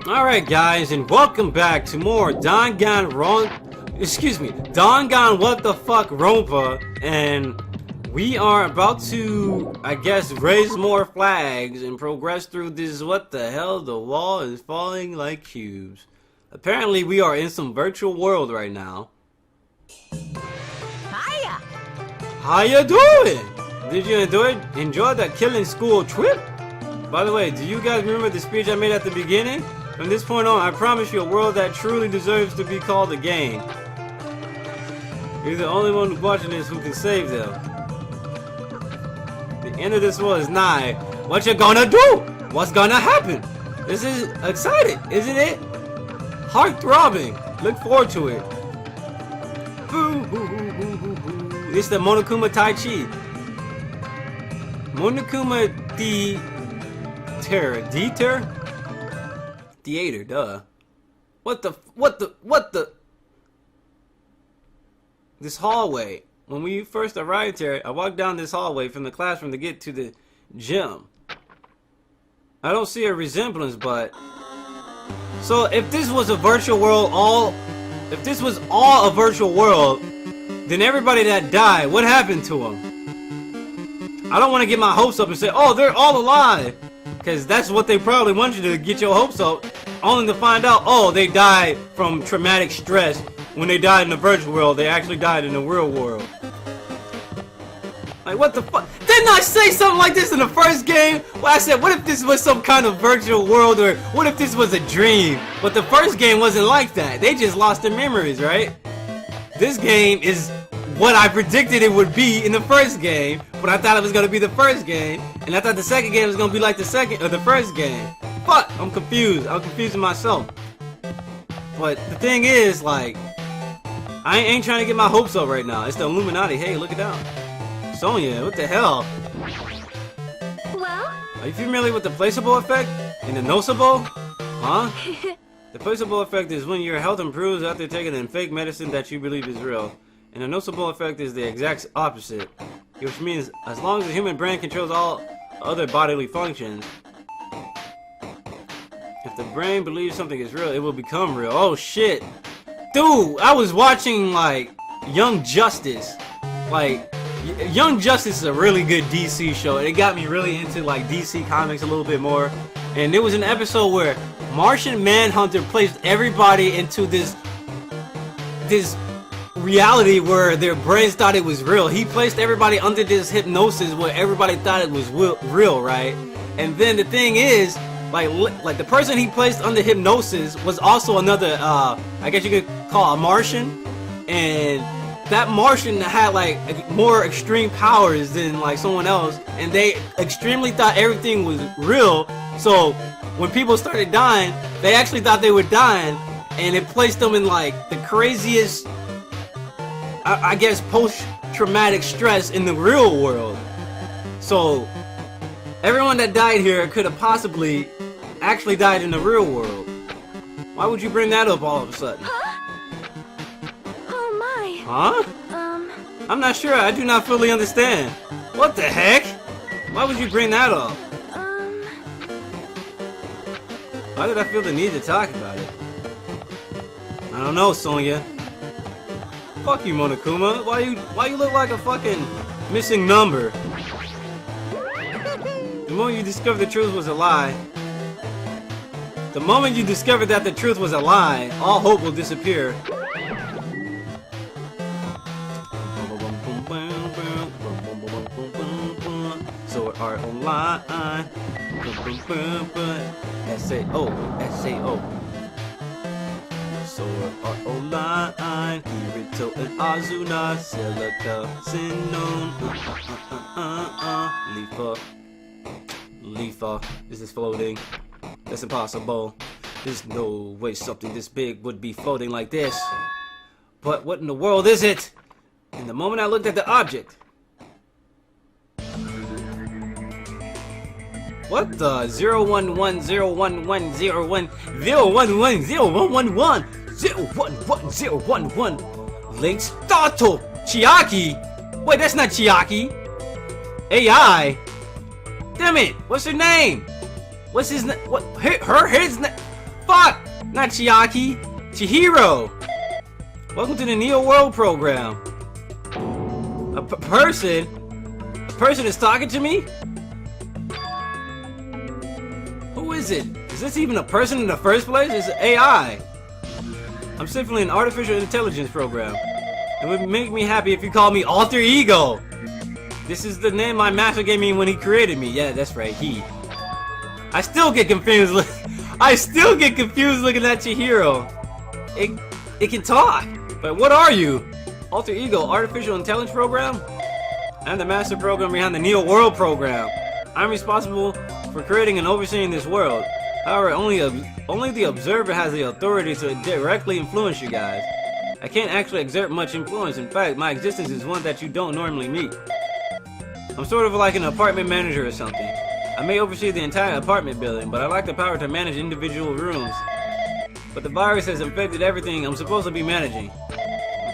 Alright guys, and welcome back to more Dangan What the Fuck Ronpa, and we are about to, I guess, raise more flags and progress through this. What the hell? The wall is falling like cubes. Apparently we are in some virtual world right now. Hiya! How you doing? Did you enjoy that killing school trip? By the way, do you guys remember the speech I made at the beginning? From this point on, I promise you a world that truly deserves to be called a game. You're the only one watching this who can save them. The end of this world is nigh. What you gonna do? What's gonna happen? This is exciting, isn't it? Heart-throbbing. Look forward to it. It's the Monokuma Tai Chi. Monokuma Theater, duh. What the? This hallway. When we first arrived here, I walked down this hallway from the classroom to get to the gym. I don't see a resemblance, but... So, if this was a virtual world, if this was all a virtual world, then everybody that died, what happened to them? I don't want to get my hopes up and say, oh, they're all alive. Because that's what they probably want you to get your hopes up, only to find out, oh, they died from traumatic stress. When they died in the virtual world, they actually died in the real world. Like, what the fuck? Didn't I say something like this in the first game? Well, I said, what if this was some kind of virtual world, or what if this was a dream? But the first game wasn't like that. They just lost their memories, right? This game is what I predicted it would be in the first game, but I thought it was gonna be the first game, and I thought the second game was gonna be like the first game. Fuck, I'm confused. I'm confusing myself. But the thing is, like, I ain't trying to get my hopes up right now. It's the Illuminati. Hey, look it down. Sonya, what the hell? Well? Are you familiar with the placebo effect and the nocebo? Huh? The placebo effect is when your health improves after taking a fake medicine that you believe is real. And the nocebo effect is the exact opposite, which means as long as the human brain controls all other bodily functions, if the brain believes something is real, it will become real. Oh shit. Dude, I was watching like Young Justice. Like, Young Justice is a really good DC show, and it got me really into like DC comics a little bit more. And there was an episode where Martian Manhunter placed everybody into this reality where their brains thought it was real. He placed everybody under this hypnosis where everybody thought it was real, right? And then the thing is, like the person he placed under hypnosis was also another, I guess you could call a Martian, and that Martian had like more extreme powers than like someone else, and they extremely thought everything was real. So when people started dying, they actually thought they were dying, and it placed them in like the craziest, I guess, post-traumatic stress in the real world. So everyone that died here could have possibly actually died in the real world. Why would you bring that up all of a sudden? Huh? Oh my. Huh? I'm not sure. I do not fully understand. What the heck? Why would you bring that up? Why did I feel the need to talk about it? I don't know, Sonya. Fuck you, Monokuma. Why you look like a fucking missing number? The moment you discovered the truth was a lie. The moment you discovered that the truth was a lie, all hope will disappear. So art online. S-A-O, S-A-O. Sword Art Online, Kirito and Azuna, Silica, Sinon, Leafa, this is floating. That's impossible. There's no way something this big would be floating like this. But what in the world is it? And the moment I looked at the object, what the 01101010101110111 Link startle Chiaki. Wait, that's not Chiaki. AI. Damn it! What's her name? What's his name? What? Her his name? Fuck! fuck? Not Chiaki. Chihiro. Welcome to the Neo World program. A person? A person is talking to me? Who is it? Is this even a person in the first place? It's AI. I'm simply an artificial intelligence program. It would make me happy if you called me Alter Ego. This is the name my master gave me when he created me. Yeah, that's right, he. I still get confused. I still get confused looking at Chihiro. It can talk. But what are you? Alter Ego, artificial intelligence program? I'm the master program behind the Neo World program. I'm responsible for creating and overseeing this world. However, only the observer has the authority to directly influence you guys. I can't actually exert much influence. In fact, my existence is one that you don't normally meet. I'm sort of like an apartment manager or something. I may oversee the entire apartment building, but I lack the power to manage individual rooms. But the virus has infected everything I'm supposed to be managing.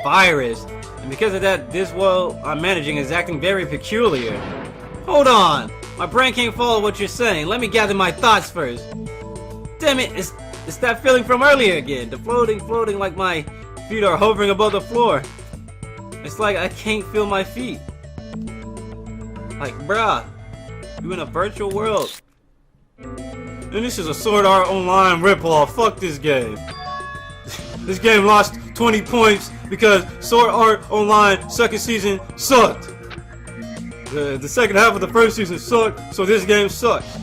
Virus. And because of that, this world I'm managing is acting very peculiar. Hold on! My brain can't follow what you're saying. Let me gather my thoughts first. Damn it, it's that feeling from earlier again. The floating like my feet are hovering above the floor. It's like I can't feel my feet. Like, bruh, you in a virtual world. And this is a Sword Art Online ripoff. Fuck this game. This game lost 20 points because Sword Art Online second season sucked. The second half of the first season sucked, so this game sucks.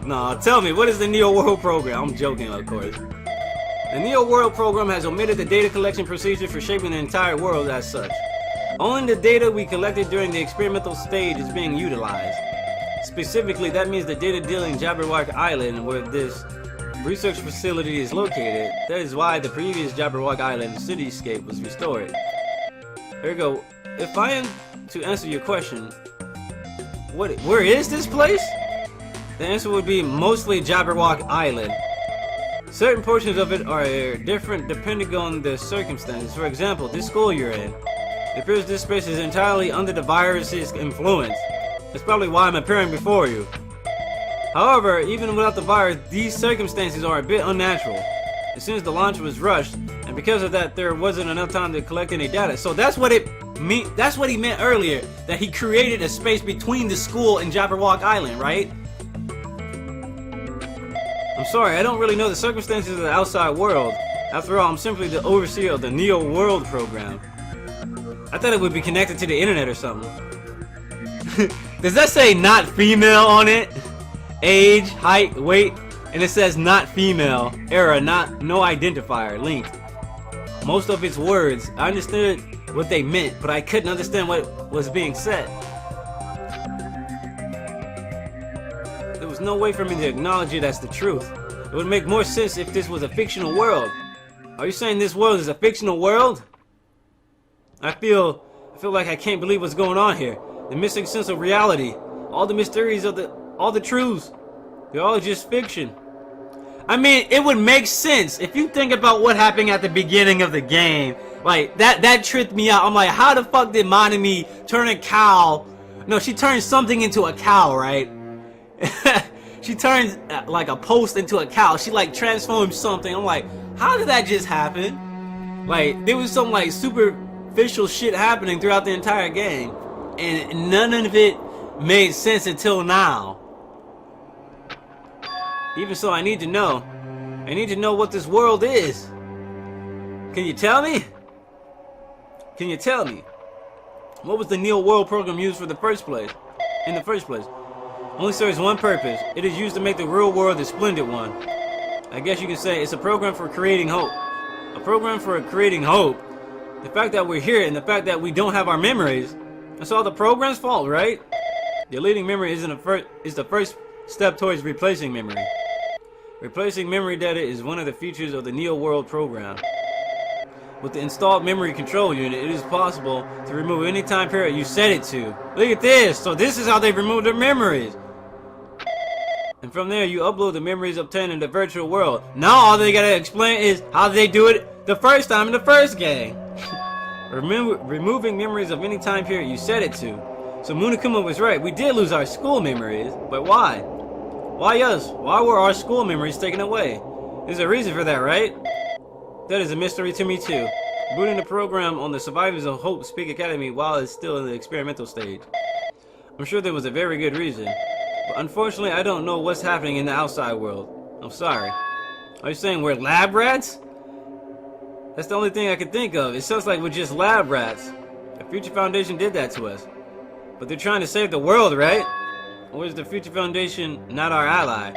Nah, tell me, what is the Neo World program? I'm joking, of course. The Neo World program has omitted the data collection procedure for shaping the entire world as such. Only the data we collected during the experimental stage is being utilized. Specifically, that means the data dealing Jabberwock Island, where this research facility is located. That is why the previous Jabberwock Island cityscape was restored. Here we go. If I am to answer your question, where is this place? The answer would be mostly Jabberwock Island. Certain portions of it are different depending on the circumstances. For example, this school you're in. It appears this space is entirely under the virus's influence. That's probably why I'm appearing before you. However, even without the virus, these circumstances are a bit unnatural. As soon as the launch was rushed, and because of that, there wasn't enough time to collect any data. So that's what that's what he meant earlier, that he created a space between the school and Jabberwock Island, right? I'm sorry, I don't really know the circumstances of the outside world. After all, I'm simply the overseer of the Neo World program. I thought it would be connected to the internet or something. Does that say not female on it? Age, height, weight, and it says not female, error, no identifier, linked. Most of its words, I understood what they meant, but I couldn't understand what was being said. There was no way for me to acknowledge it as the truth. It would make more sense if this was a fictional world. Are you saying this world is a fictional world? I feel like I can't believe what's going on here. The missing sense of reality. All the mysteries of all the truths. They're all just fiction. I mean, it would make sense if you think about what happened at the beginning of the game. Like, that tripped me out. I'm like, how the fuck did Monami turn a cow? No, she turned something into a cow, right? She turns like a post into a cow. She like transformed something. I'm like, how did that just happen? Like, there was some like superficial shit happening throughout the entire game, and none of it made sense until now. Even so, I need to know. I need to know what this world is. Can you tell me? Can you tell me? What was the Neo World program used for the first place? In the first place? Only serves one purpose. It is used to make the real world a splendid one. I guess you can say it's a program for creating hope. A program for creating hope? The fact that we're here and the fact that we don't have our memories, that's all the program's fault, right? Deleting memory is the first step towards replacing memory. Replacing memory data is one of the features of the Neo World program. With the installed memory control unit, it is possible to remove any time period you set it to. Look at this! So this is how they remove their memories. And from there, you upload the memories obtained in the virtual world. Now all they gotta explain is how they do it the first time in the first game. Removing memories of any time period you set it to. So Munakuma was right. We did lose our school memories, but why? Why us? Why were our school memories taken away? There's a reason for that, right? That is a mystery to me too. Booting the program on the Survivors of Hope Speak Academy while it's still in the experimental stage. I'm sure there was a very good reason. But unfortunately, I don't know what's happening in the outside world. I'm sorry. Are you saying we're lab rats? That's the only thing I can think of. It sounds like we're just lab rats. The Future Foundation did that to us. But they're trying to save the world, right? Or is the Future Foundation not our ally?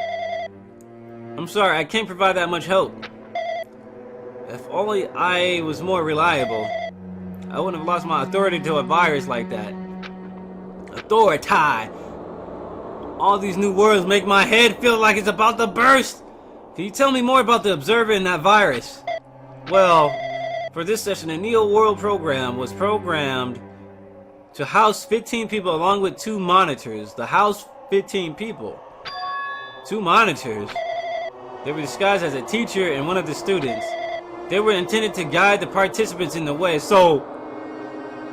I'm sorry, I can't provide that much help. If only I was more reliable, I wouldn't have lost my authority to a virus like that. Authority! All these new words make my head feel like it's about to burst! Can you tell me more about the Observer and that virus? Well, for this session, the Neo World program was programmed to house 15 people along with 2 monitors. To house 15 people. 2 monitors? They were disguised as a teacher and one of the students. They were intended to guide the participants in the way. So,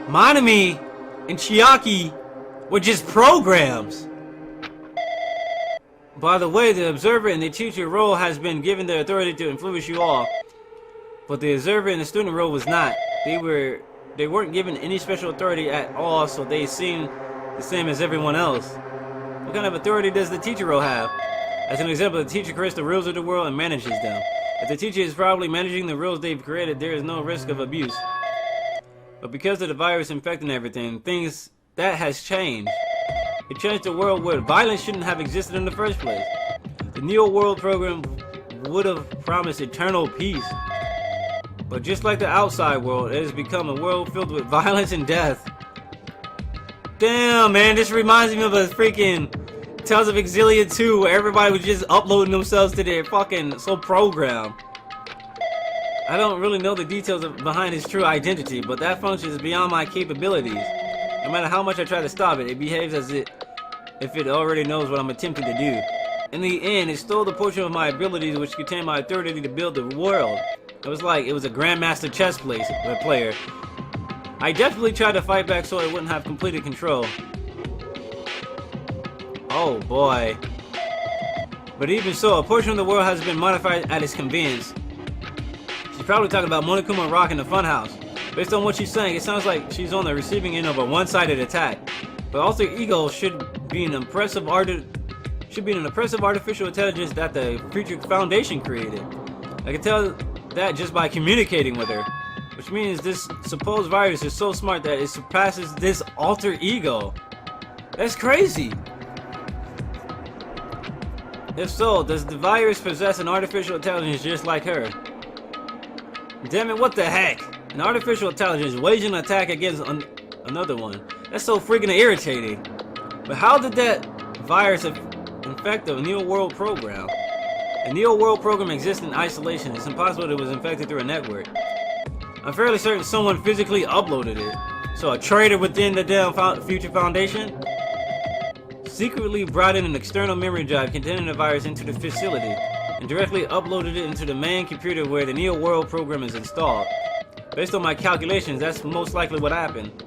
Manami and Chiaki were just programs. By the way, the observer and the teacher role has been given the authority to influence you all. But the observer and the student role was not. They weren't given any special authority at all, so they seemed the same as everyone else. What kind of authority does the teacher role have? As an example, the teacher creates the rules of the world and manages them. If the teacher is probably managing the rules they've created, there is no risk of abuse. But because of the virus infecting everything, that has changed. It changed the world where violence shouldn't have existed in the first place. The Neo World program would have promised eternal peace. But just like the outside world, it has become a world filled with violence and death. Damn, man, this reminds me of a freaking Tales of Exilia 2, where everybody was just uploading themselves to their fucking program. I don't really know the details behind his true identity, but that function is beyond my capabilities. No matter how much I try to stop it, it behaves as if it already knows what I'm attempting to do. In the end, it stole the portion of my abilities which contained my authority to build the world. It was like it was a grandmaster chess player. I definitely tried to fight back so it wouldn't have completed control. Oh boy. But even so, a portion of the world has been modified at its convenience. She's probably talking about Monokuma Rock in the funhouse. Based on what she's saying, it sounds like she's on the receiving end of a one-sided attack. But alter ego should be an impressive artificial intelligence that the Future Foundation created. I can tell that just by communicating with her. Which means this supposed virus is so smart that it surpasses this alter ego. That's crazy. If so, does the virus possess an artificial intelligence just like her? Damn it, what the heck? An artificial intelligence waging an attack against another one. That's so freaking irritating. But how did that virus infect the Neo World program? A Neo World program exists in isolation. It's impossible it was infected through a network. I'm fairly certain someone physically uploaded it. So a traitor within the damn Future Foundation secretly brought in an external memory drive containing the virus into the facility and directly uploaded it into the main computer where the Neo World program is installed. Based on my calculations, that's most likely what happened.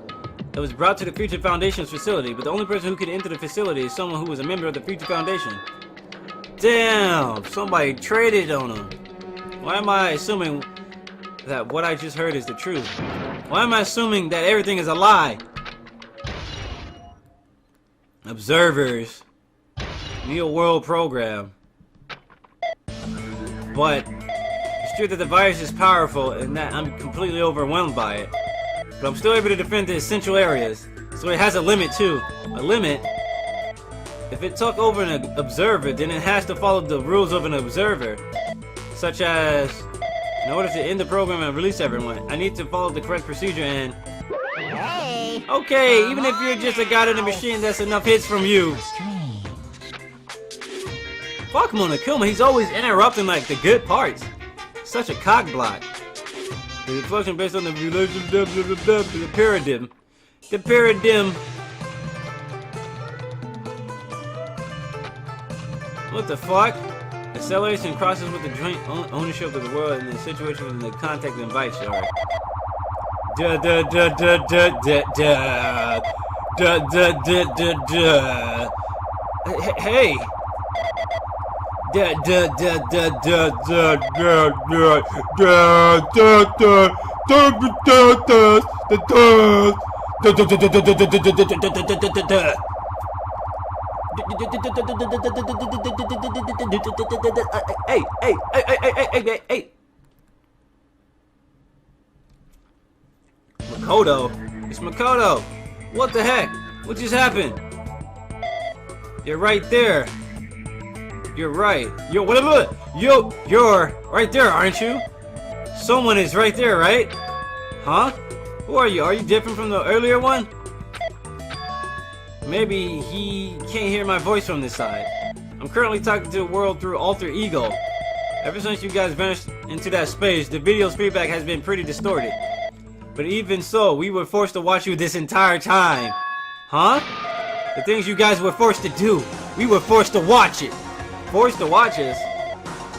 It was brought to the Future Foundation's facility, but the only person who could enter the facility is someone who was a member of the Future Foundation. Damn, somebody traded on him. Why am I assuming that what I just heard is the truth? Why am I assuming that everything is a lie? Observers. Neo World program. But it's true that the virus is powerful and that I'm completely overwhelmed by it. But I'm still able to defend the essential areas. So it has a limit too. A limit? If it took over an observer, then it has to follow the rules of an observer. Such as, in order to end the program and release everyone, I need to follow the correct procedure and... Hey! Okay, even if you're just a god in the machine, that's enough hits from you. Fuck Monokuma, he's always interrupting like the good parts. Such a cock block. The reflection based on the relationship, the paradigm. The paradigm. What the fuck? Acceleration crosses with the joint ownership of the world and the situation in the context invites you. Da da da da da da da da da da da da. Hey. Hey. Makoto? It's Makoto! What the heck? What just happened? You're right there. You're right. Yo, whatever. Yo, you're right there, aren't you? Someone is right there, right? Huh? Who are you? Are you different from the earlier one? Maybe he can't hear my voice from this side. I'm currently talking to the world through alter ego. Ever since you guys vanished into that space, the video's feedback has been pretty distorted. But even so, we were forced to watch you this entire time. Huh? The things you guys were forced to do. We were forced to watch it. Forced to watch us?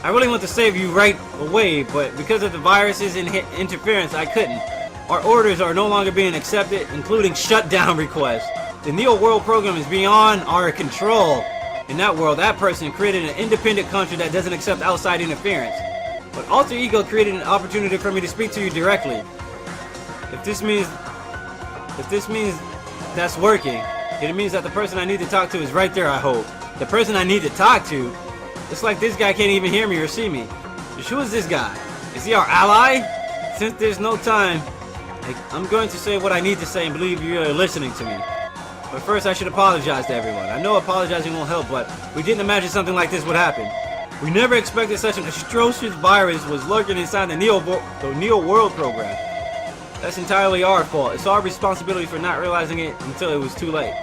I really want to save you right away, but because of the virus's interference, I couldn't. Our orders are no longer being accepted, including shutdown requests. The Neo World program is beyond our control. In that world, that person created an independent country that doesn't accept outside interference. But Alter Ego created an opportunity for me to speak to you directly. If this means that's working, it means that the person I need to talk to is right there, I hope. The person I need to talk to? It's like this guy can't even hear me or see me. Who is this guy? Is he our ally? Since there's no time, I'm going to say what I need to say and believe you're listening to me. But first I should apologize to everyone. I know apologizing won't help, but we didn't imagine something like this would happen. We never expected such an atrocious virus was lurking inside the Neo World program. That's entirely our fault. It's our responsibility for not realizing it until it was too late.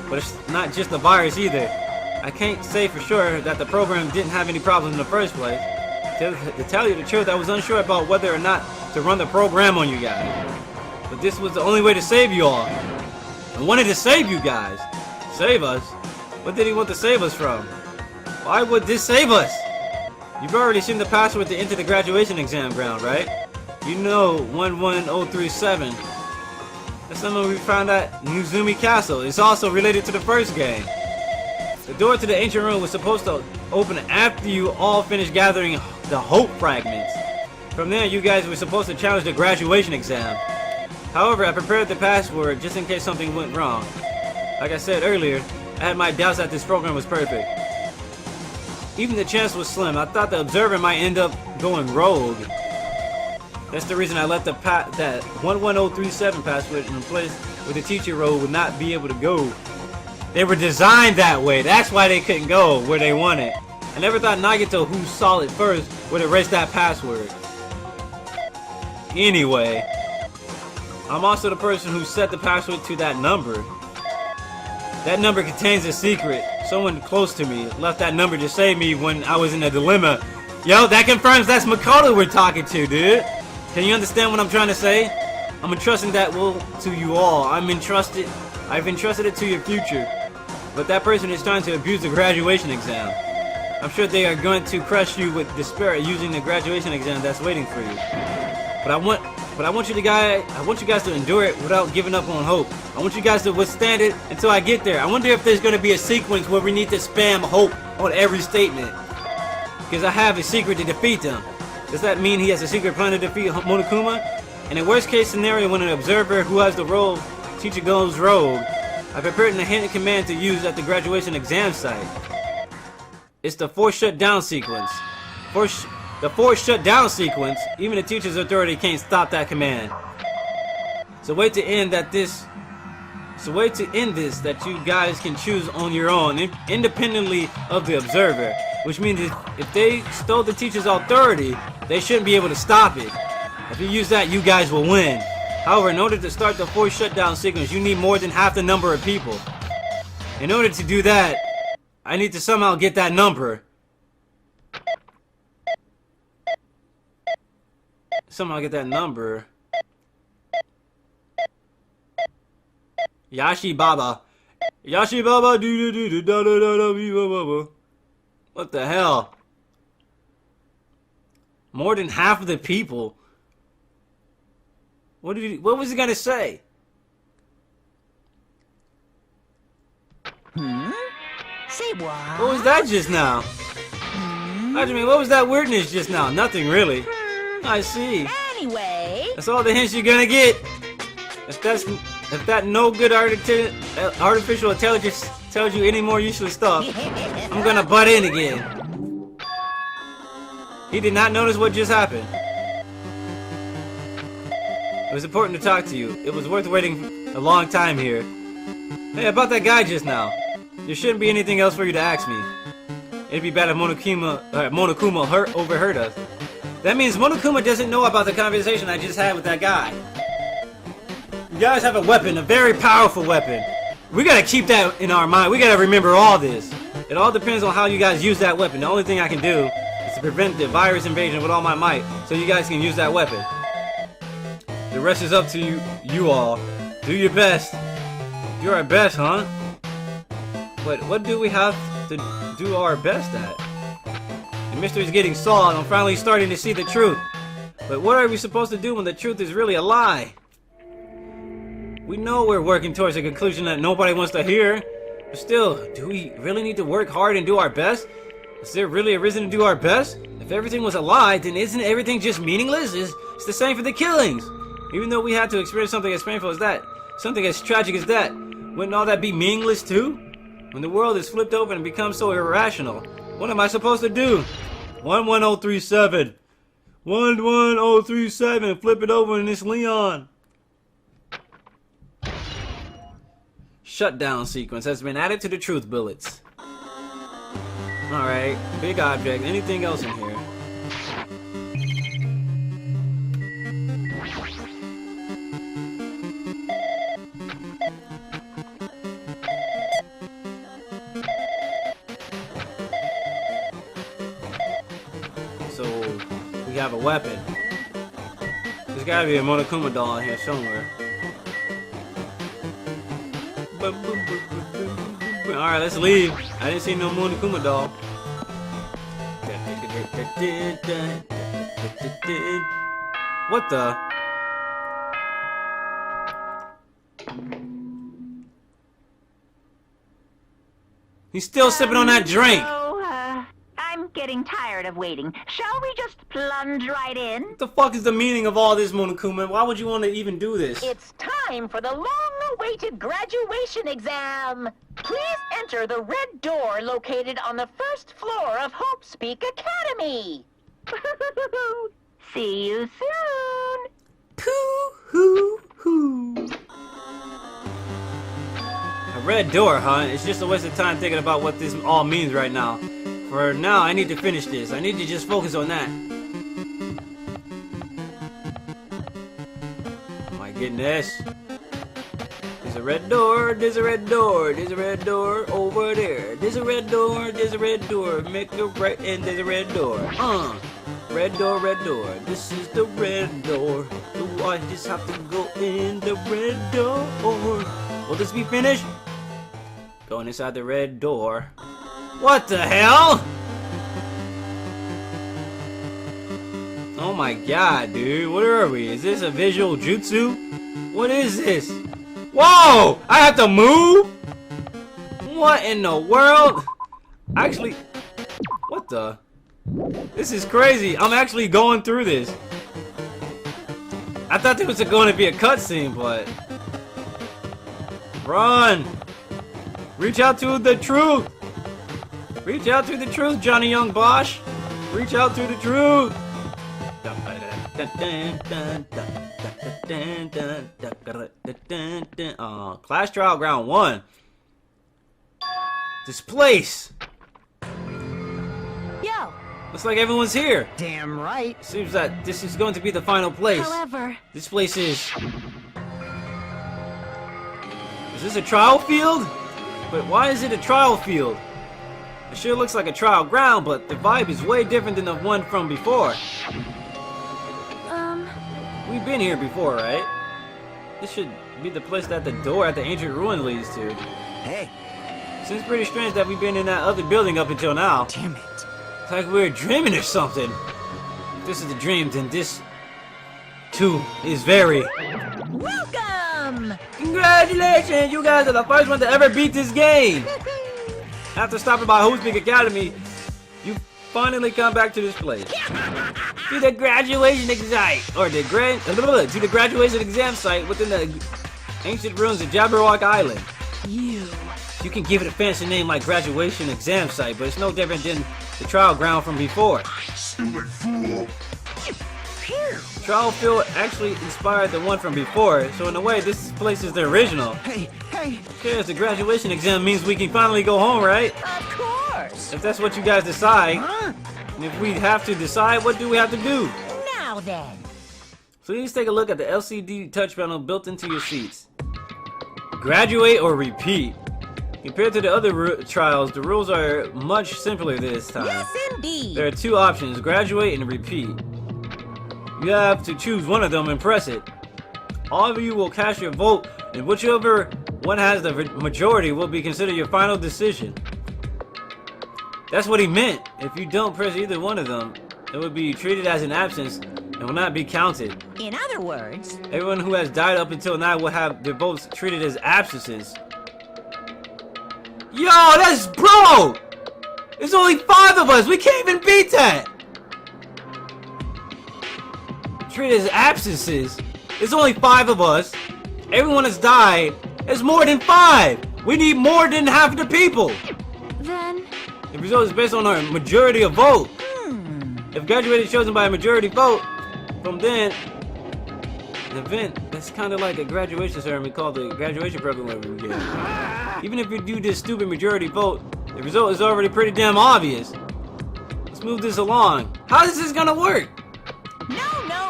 But it's not just the virus either. I can't say for sure that the program didn't have any problems in the first place. To tell you the truth, I was unsure about whether or not to run the program on you guys. But this was the only way to save you all. I wanted to save you guys. Save us? What did he want to save us from? Why would this save us? You've already seen the password to enter the graduation exam ground, right? You know 11037. That's something we found at Nuzumi Castle. It's also related to the first game. The door to the ancient room was supposed to open after you all finished gathering the hope fragments. From there, you guys were supposed to challenge the graduation exam. However, I prepared the password just in case something went wrong. Like I said earlier, I had my doubts that this program was perfect. Even the chance was slim. I thought the observer might end up going rogue. That's the reason I left that 11037 password in a place where the teacher role would not be able to go. They were designed that way. That's why they couldn't go where they wanted. I never thought Nagito, who saw it first, would erase that password. Anyway, I'm also the person who set the password to that number. That number contains a secret. Someone close to me left that number to save me when I was in a dilemma. Yo, that confirms that's Makoto we're talking to, dude. Can you understand what I'm trying to say? I'm entrusting that will to you all. I've entrusted it to your future. But that person is trying to abuse the graduation exam. I'm sure they are going to crush you with despair using the graduation exam that's waiting for you. But I want you guys to endure it without giving up on hope. I want you guys to withstand it until I get there. I wonder if there's going to be a sequence where we need to spam hope on every statement. Because I have a secret to defeat them. Does that mean he has a secret plan to defeat Monokuma? And in worst case scenario, when an observer who has the role teacher goes rogue, I prepared a hidden command to use at the graduation exam site. It's the forced shutdown sequence. The forced shutdown sequence, even the teacher's authority can't stop that command. It's a way to end this that you guys can choose on your own, independently of the observer. Which means if they stole the teacher's authority, they shouldn't be able to stop it. If you use that, you guys will win. However, in order to start the forced shutdown sequence, you need more than half the number of people. In order to do that, I need to somehow get that number. Somehow get that number. Yashi Baba. Yashi Baba do do do da da da da. What the hell? More than half of the people. What was he gonna say? Say what? What was that just now? Hajime, what was that weirdness just now? Nothing really. I see. Anyway. That's all the hints you're gonna get. If that no good artificial intelligence tells you any more useless stuff, I'm gonna butt in again. He did not notice what just happened. It was important to talk to you. It was worth waiting a long time here. Hey, about that guy just now. There shouldn't be anything else for you to ask me. It'd be bad if Monokuma overheard us. That means Monokuma doesn't know about the conversation I just had with that guy. You guys have a weapon, a very powerful weapon. We gotta keep that in our mind. We gotta remember all this. It all depends on how you guys use that weapon. The only thing I can do is to prevent the virus invasion with all my might, so you guys can use that weapon. The rest is up to you all. Do your best. Do our best, huh? But what do we have to do our best at? The mystery is getting solved. I'm finally starting to see the truth. But what are we supposed to do when the truth is really a lie? We know we're working towards a conclusion that nobody wants to hear. But still, do we really need to work hard and do our best? Is there really a reason to do our best? If everything was a lie, then isn't everything just meaningless? It's the same for the killings. Even though we had to experience something as painful as that, something as tragic as that, wouldn't all that be meaningless too? When the world is flipped open and becomes so irrational, what am I supposed to do? 11037. 11037. Flip it over and it's Leon. Shutdown sequence has been added to the truth bullets. Alright, big object. Anything else in here? So, we have a weapon. There's gotta be a Monokuma doll in here somewhere. Alright, let's leave. I didn't see no Monokuma doll. What the? He's still sipping on that drink. I'm getting tired of waiting. Shall we just plunge right in? What the fuck is the meaning of all this, Monokuma? Why would you want to even do this? It's time for the long-awaited graduation exam. Please enter the red door located on the first floor of Hope Speak Academy. See you soon. Pooh-hoo-hoo. A red door, huh? It's just a waste of time thinking about what this all means right now. For now, I need to finish this. I need to just focus on that. Am I getting this? There's a red door, there's a red door, there's a red door over there. There's a red door, there's a red door. Make a right and there's a red door. Red door, red door. This is the red door. So I just have to go in the red door. Will this be finished? Going inside the red door. What the hell? Oh my god, dude. What are we? Is this a visual jutsu? What is this? Whoa! I have to move? What in the world? Actually, what the? This is crazy. I'm actually going through this. I thought there was going to be a cutscene, but... Run! Reach out to the truth! Reach out to the truth, Johnny Young Bosch! Reach out to the truth! Class Trial Ground 1. This place! Yo! Looks like everyone's here. Damn right. Seems that this is going to be the final place. However, This place is... Is this a trial field? But why is it a trial field? It sure looks like a trial ground, but the vibe is way different than the one from before. We've been here before, right? This should be the place that the door at the ancient ruin leads to. Hey. Seems pretty strange that we've been in that other building up until now. Damn it. It's like we're dreaming or something. If this is a dream, then this, too, is very... Welcome! Congratulations! You guys are the first one to ever beat this game! After stopping by Hoopspeak Academy, you finally come back to this place. To the graduation exam, or to the graduation exam site within the ancient ruins of Jabberwock Island. You can give it a fancy name like graduation exam site, but it's no different than the trial ground from before. Trial field actually inspired the one from before, so in a way this place is the original. Hey! Cheers, the graduation exam means we can finally go home, right? Of course. If that's what you guys decide. And if we have to decide, what do we have to do? Now then. Please take a look at the LCD touch panel built into your seats. Graduate or repeat. Compared to the other trials, the rules are much simpler this time. Yes, indeed. There are two options, graduate and repeat. You have to choose one of them and press it. All of you will cast your vote, and whichever one has the majority will be considered your final decision. That's what he meant. If you don't press either one of them, it will be treated as an absence and will not be counted. In other words, Everyone who has died up until now will have their votes treated as absences. Yo, that's bro! There's only 5 of us. We can't even beat that. Treated as absences. There's only 5 of us. Everyone has died. It's more than 5. We need more than half the people. Then, The result is based on our majority of vote. If graduated is chosen by a majority vote, from then, an event that's kind of like a graduation ceremony called the graduation program where we get. Even if you do this stupid majority vote, the result is already pretty damn obvious. Let's move this along. How is this gonna work?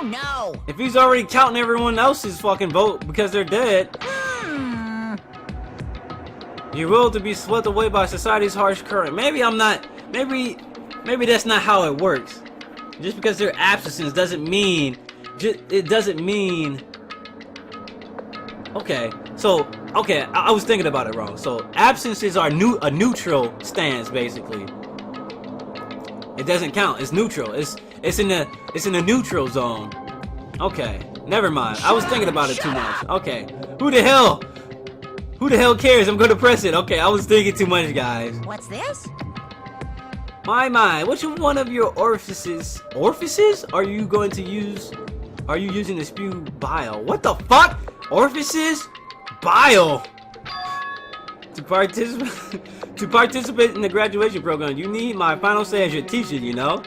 no. If he's already counting everyone else's fucking vote because they're dead, you're willed to be swept away by society's harsh current. Maybe that's not how it works. Just because they're absences doesn't mean. Okay, I was thinking about it wrong. So absences are a neutral stance basically. It doesn't count. It's neutral. It's in the neutral zone. Okay, never mind. I was thinking about it too much. Okay, who the hell cares? I'm gonna press it. Okay, I was thinking too much, guys. What's this? My, which one of your orifices are you going to use? Are you using to spew bile? What the fuck? Orifices? Bile! To participate in the graduation program, you need my final say as your teacher, you know?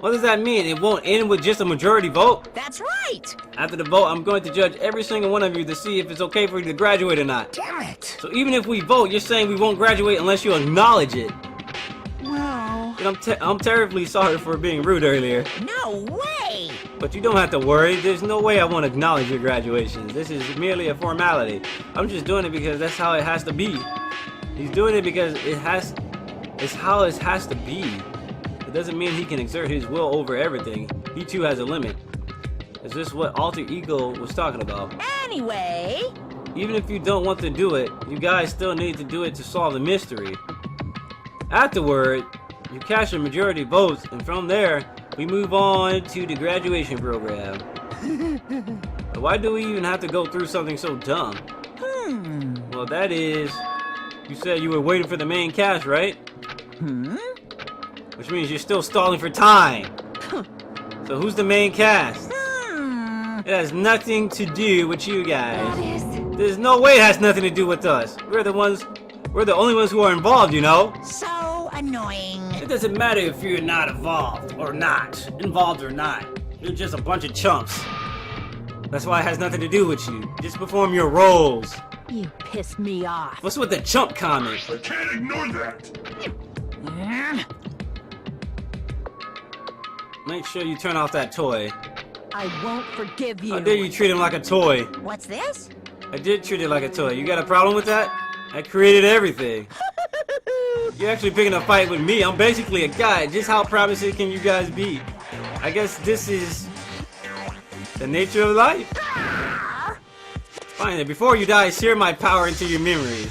What does that mean? It won't end with just a majority vote? That's right. After the vote, I'm going to judge every single one of you to see if it's okay for you to graduate or not. Damn it. So even if we vote, you're saying we won't graduate unless you acknowledge it. Well, And I'm terribly sorry for being rude earlier. no way. But you don't have to worry. There's no way I won't acknowledge your graduation. This is merely a formality. I'm just doing it because that's how it has to be. He's doing it because it's how it has to be. It doesn't mean he can exert his will over everything. He too has a limit. Is this what Alter Ego was talking about? Anyway, Even if you don't want to do it, you guys still need to do it to solve the mystery. Afterward, you cast your majority votes, and from there, we move on to the graduation program. But why do we even have to go through something so dumb? Well, that is, you said you were waiting for the main cast, right? Which means you're still stalling for time. So who's the main cast? It has nothing to do with you guys. that is... There's no way it has nothing to do with us. We're the only ones who are involved, you know? so annoying. It doesn't matter if you're not involved or not. You're just a bunch of chumps. That's why it has nothing to do with you. Just perform your roles. You pissed me off. What's with the chump comment? I can't ignore that. Make sure you turn off that toy. I won't forgive you. How dare you treat him like a toy? What's this? I did treat it like a toy. You got a problem with that? I created everything. You're actually picking a fight with me. I'm basically a guy. Just how promising can you guys be? I guess this is the nature of life. Fine, before you die, share my power into your memories.